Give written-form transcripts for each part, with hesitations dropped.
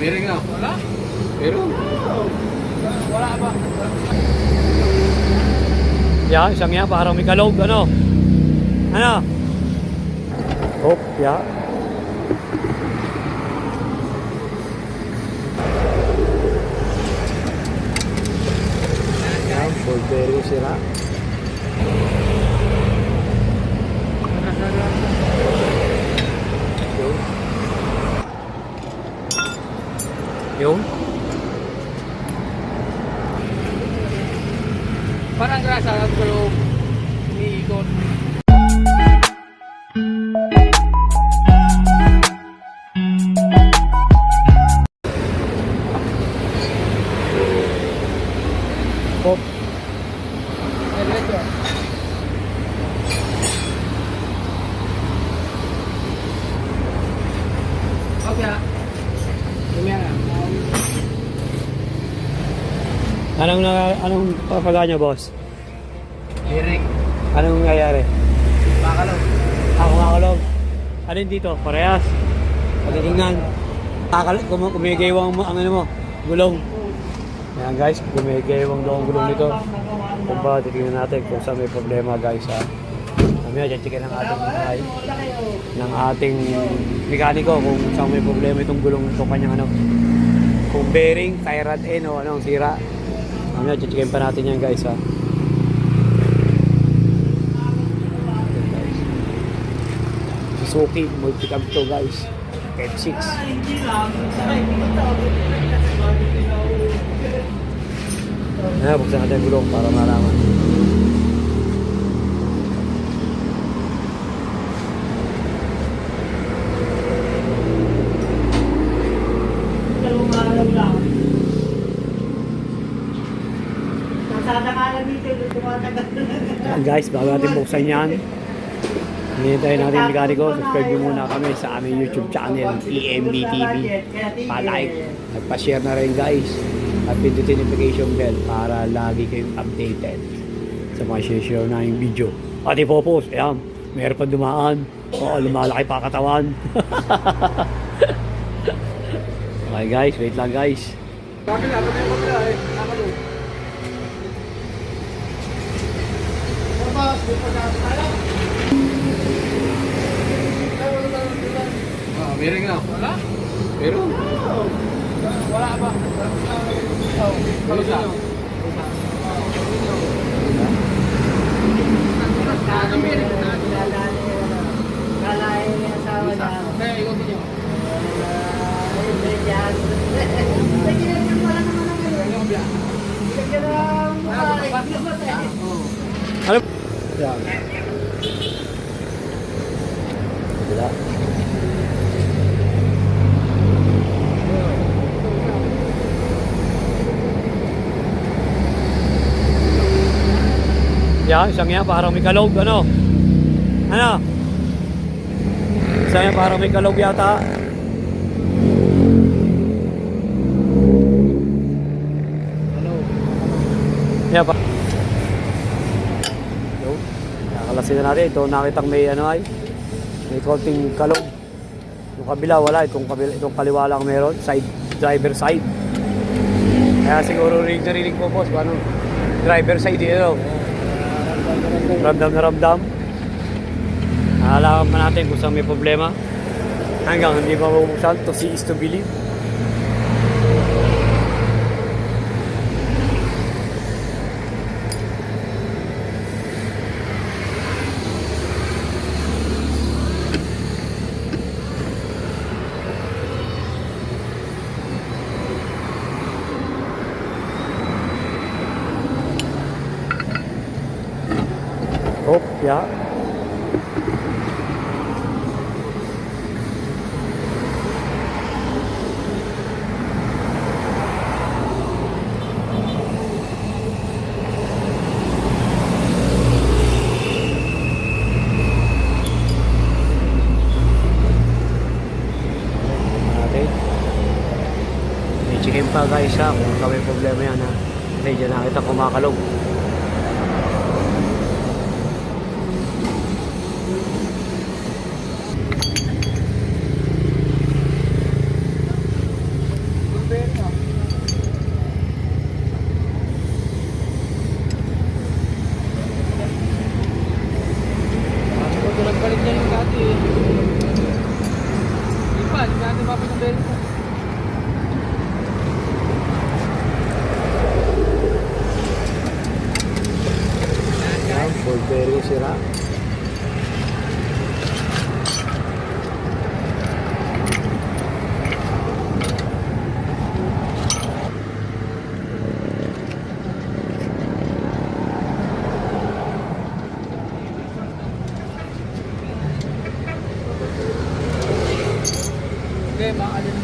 Meron nga. Wala? Meron. Wala ba? Yan, isang yan, parang may kalog, ano? Ano? Oh, yeah. Yan, full bearing sira. Yung Parang grasa lang pero umiikot. pop. Okay. Anong papaga niyo, boss? Eric. Anong nangyayari? Bakalaw. Ako makalog. Alin dito? Parehas. Pagtitingnan. Kumigewang mo ang ano mo, gulong. Ayan guys, kumigewang daw ang gulong nito. Kung ba, titingnan natin kung saan may problema guys ha. Mamaya, check-in ng ating mekaniko kung saan may problema itong gulong ito kanyang ano. Kung bearing, tie rod end o anong sira. Mamaya, check-in pa natin yan guys ha. Suzuki multicab to guys. F6. Buksan natin yung gulong para malaman. Yan guys, bago natin buksan yan, hinihintay natin yung mekaniko. Subscribe nyo muna kami sa aming YouTube channel, EMB TV. Pa-like, nagpa-share na rin guys. At pindutin notification bell para lagi kayong updated sa mga share na yung video. At ipopost, ayan, meron pa dumaan. Oo, lumalaki pa katawan. Okay guys, wait lang guys. Meron nga. Wala? Meron. Wala ba? Wala siya. Ano? Yan. Wala. Yan, isang yan, parang may kalog, ano? Ano? Isang yan, parang may kalog yata. Hello. Yan pa. Yo. Nakalasin na natin. Ito nakitang may ano ay. May konting kalog. Yung kabila wala. Itong kaliwa lang meron. Side, driver side. Kaya siguro rinig po boss. Paano? Driver side yun. Ramdam na ramdam. Alam natin kung saan may problema. Hanggang hindi pa mabuksan. To see is to believe. Oh, yeah. Chicken pa guys ha, kung may problema yan ha. Kasi dyan nakita kumakalog. nga, hindi natin mapit ng bearing mo. Yan, full bearing sira. Okay, makaalin.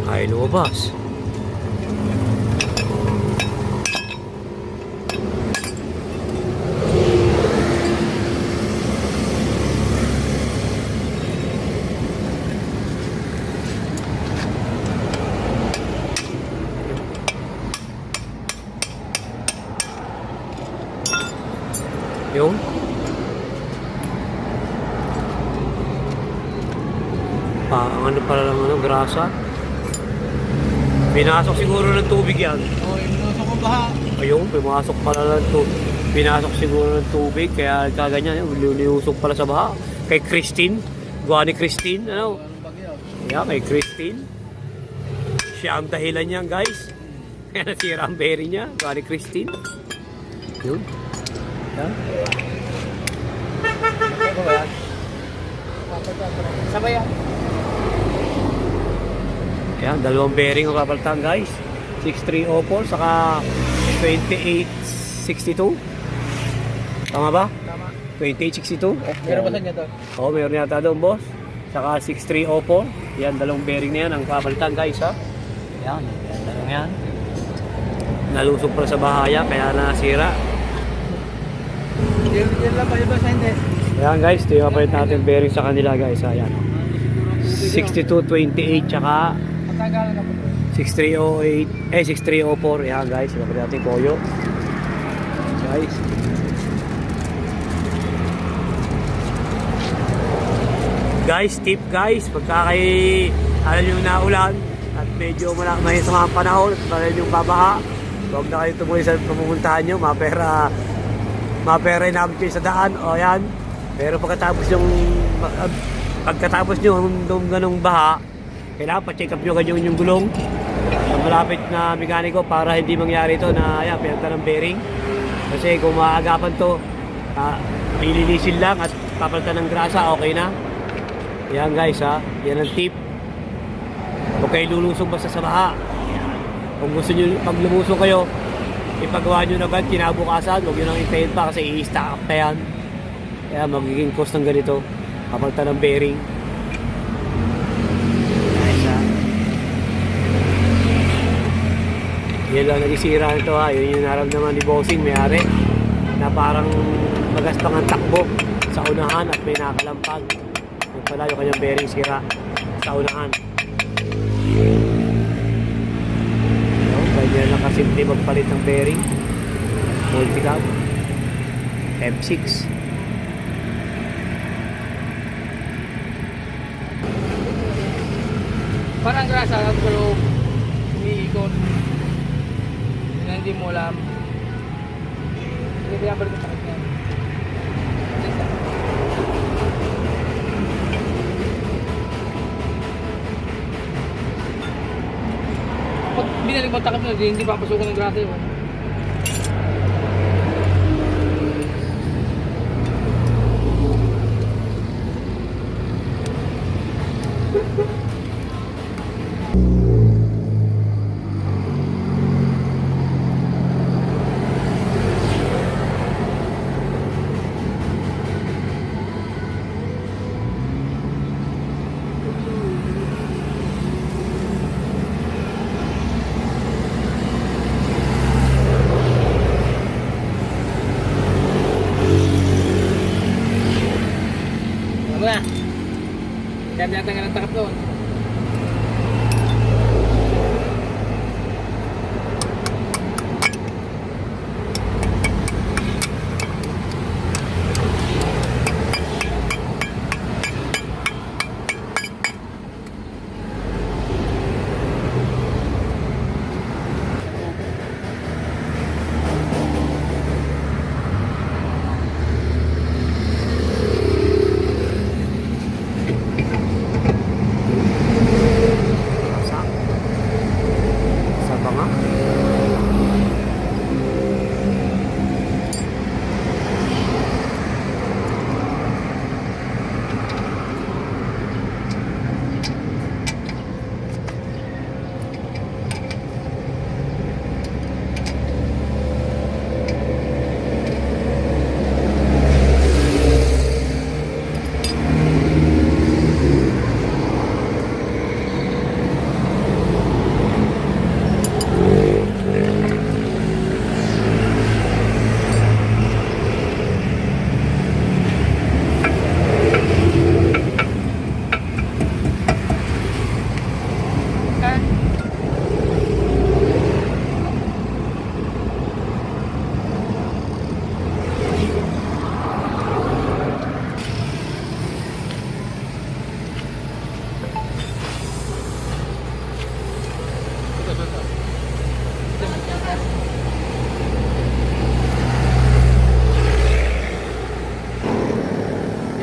Ay, lumabas. Yun. Ang ano pala lang ano, grasa. Pinasok siguro ng tubig yan. Oo, inunosok ko baha. Ayun, pumasok pala ng tubig. Pinasok siguro ng tubig, kaya kaganyan, liusok pala sa baha. Kay Christine, gawa ni Christine, ano? Anong bagyo? Yeah, kay Christine. Siya ang dahilan niyan, guys. Kaya nasira ang bearing niya, gawa ni Christine. Yun. Yan. Ano ba yan? Sabay yan. Yan, dalawang bearing ang kapalitan, guys. 6304 saka 2862. Tama ba? Tama. 2862? Meron ba sa niya doon? Oo, meron yata doon, boss. Saka 6304. Yan, dalawang bearing na yan ang kapalitan, guys, ha. Yan, dalawang yan. Nalusog pala sa bahaya, kaya nasira. Yan lang ba iba sa hindi? Ayan, guys, ito yung kapalit natin bearing sa kanila, guys. Ayan. 6228 tsaka Matagalan na po. 6308, 6304. Ayan, guys, yung kapalit natin koyo. Guys. Guys, tip guys, pagka kayo alam nyo na ulan at medyo may sa mga panahon at alam nyo babaha, huwag na kayo tumuloy sa pamupuntahan nyo, mapera inabot kayo sa daan, o yan. Pero pagkatapos nyo nung ganong baha, kailangan pa-check up nyo ganyan yung gulong ang malapit na mekaniko para hindi mangyari ito na ayan, pinagta ng bearing. Kasi kung maagapan to, ililisin lang at papalitan ng grasa, okay na. Yan guys ha, yan ang tip. Huwag kayo lulusog basta sa baha. Kung gusto nyo, pag lumusog kayo, ipagawa nyo na agad kinabukasan, huwag nyo nang intayin pa kasi i-stack up pa yan. Kaya magiging cost ng ganito, kapalitan ng bearing. Guys ha, yan lang nagisira nito ha, yun yung naramdaman ni Bossing, may-ari, na parang magaspang ang takbo sa unahan at may nakalampag. Yung pala yung kanyang bearing sira sa unahan. Kanya lang kasimple magpalit ng bearing. Multicab M6. Parang grasa lang pero umiikot. Yun ang hindi mo alam. Hindi binabalik ko sa kanya. niya nagmatakap na, hindi papasukan ng grasa yun. Ano na? Kaya tinatanggal ng takap doon. Sa ba nga?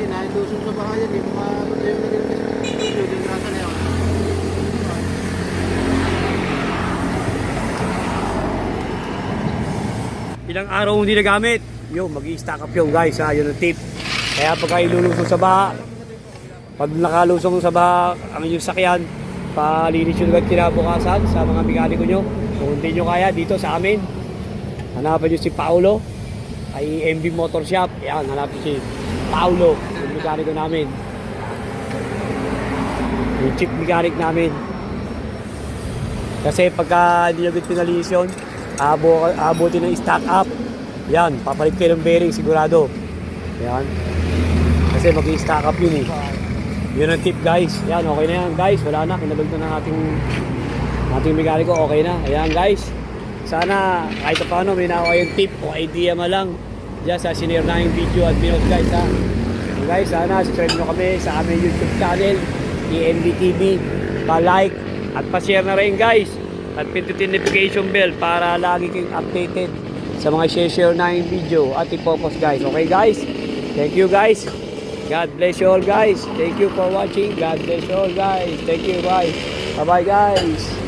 Naindusun sa bahay yan, yung mga yung grasa na yun. Ilang araw hindi nagamit. Yo, mag-i-stack up yung guys ha, yun ang tip. Kaya pagka ilulusong sa baha, pag nakalusong sa baha ang inyong sakyan, palinis yun agad kinabukasan sa mga mekaniko nyo. Kung hindi nyo kaya dito sa amin, hanapan nyo si Paulo ay MB Motor Shop. Yan, hanapin si Paulo, yung mekaniko namin. Yung chief mechanic namin. Kasi pagka hindi agad pinalinis yun, abutin ng stack up. Yan, papalit kayo ng bearing sigurado. Yan. Kasi mag-i-stack up yun eh. Yun ang tip guys. Yan, okay na yan guys. Wala na, kinabag na ng ating mekaniko. Okay na. Ayan guys. Sana kahit paano may nakuha kayong tip o idea man lang dyan sa sinare na yung video at pinost guys ha. So guys, sana subscribe nyo kami sa aming YouTube channel, ENBTV. Pa-like at pa-share na rin guys. At pindutin notification bell para lagi kayong updated sa mga share na yung video at ipopost guys. Okay guys? Thank you guys. God bless you all guys. Thank you for watching. God bless you all guys. Thank you. Bye. Bye bye guys.